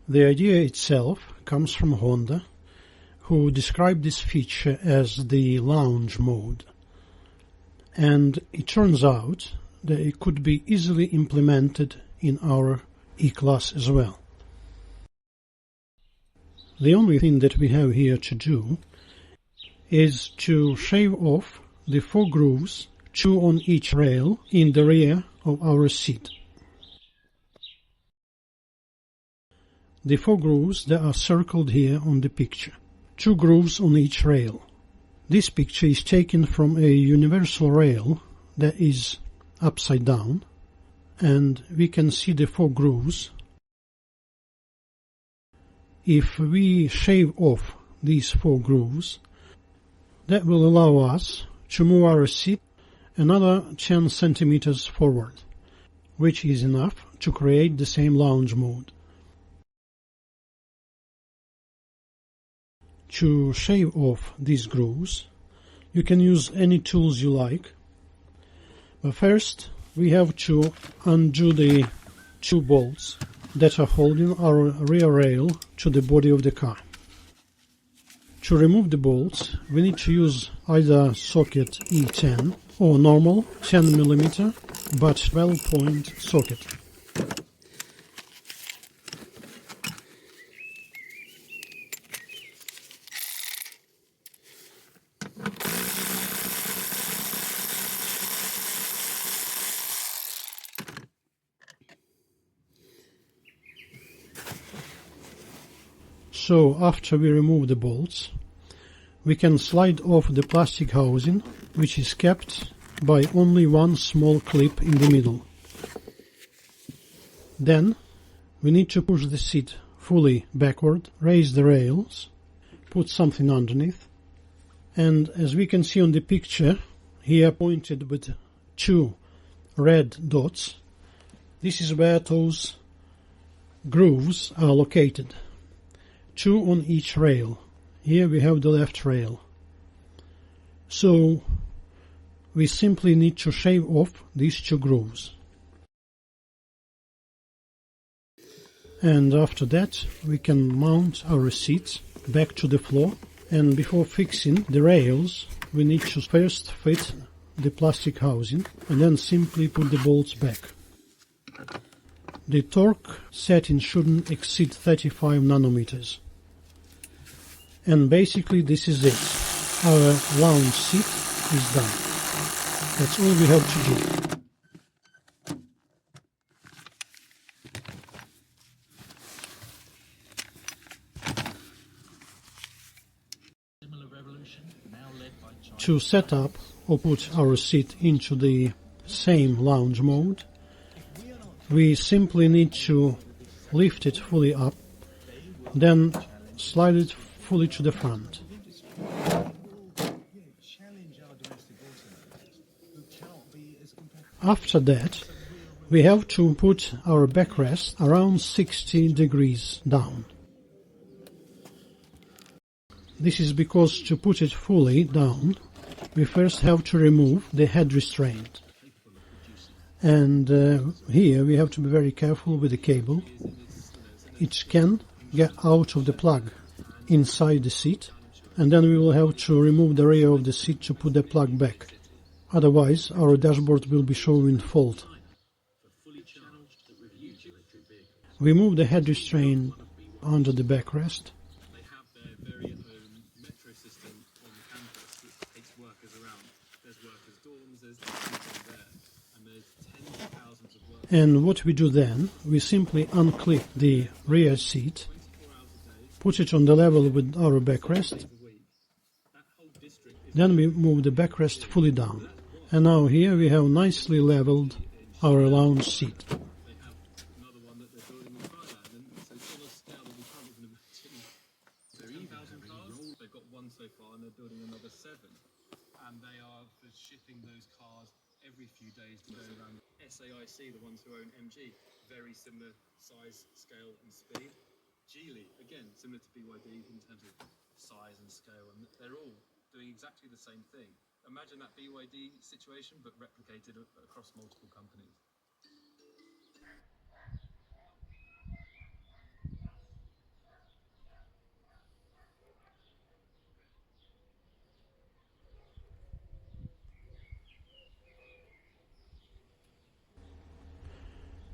The idea itself comes from Honda, who described this feature as the lounge mode. And it turns out that it could be easily implemented in our E-class as well. The only thing that we have here to do is to shave off the 4 grooves, 2 on each rail, in the rear of our seat. The 4 grooves that are circled here on the picture. 2 grooves on each rail. This picture is taken from a universal rail that is upside down, and we can see the 4 grooves. If we shave off these 4 grooves, that will allow us to move our seat another 10 centimeters forward, which is enough to create the same lounge mode. To shave off these grooves, you can use any tools you like, but first we have to undo the 2 bolts that are holding our rear rail to the body of the car. To remove the bolts, we need to use either socket E10 or normal 10mm but 12-point socket. So after we remove the bolts, we can slide off the plastic housing, which is kept by only one small clip in the middle. Then we need to push the seat fully backward, raise the rails, put something underneath, and as we can see on the picture, here pointed with 2 red dots, this is where those grooves are located. 2 on each rail. Here we have the left rail. So we simply need to shave off these 2 grooves. And after that we can mount our seats back to the floor, and before fixing the rails we need to first fit the plastic housing and then simply put the bolts back. The torque setting shouldn't exceed 35 nanometers. And basically this is it. Our lounge seat is done. That's all we have to do. To set up or put our seat into the same lounge mode, we simply need to lift it fully up, then slide it fully to the front. After that, we have to put our backrest around 60 degrees down. This is because to put it fully down, we first have to remove the head restraint. And here we have to be very careful with the cable. It can get out of the plug inside the seat, and then we will have to remove the rear of the seat to put the plug back. Otherwise, our dashboard will be showing fault. We move the head restraint under the backrest. And what we do then, we simply unclip the rear seat, put it on the level with our backrest, then we move the backrest fully down. And now here we have nicely leveled our lounge seat. SAIC, the ones who own MG, very similar size, scale and speed. Geely, again, similar to BYD in terms of size and scale, and they're all doing exactly the same thing. Imagine that BYD situation, but replicated across multiple companies.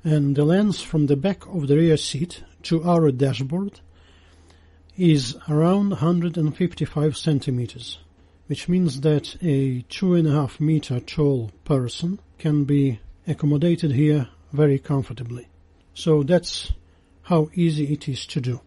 And the length from the back of the rear seat to our dashboard is around 155 centimeters, which means that a 2.5 meter tall person can be accommodated here very comfortably. So that's how easy it is to do.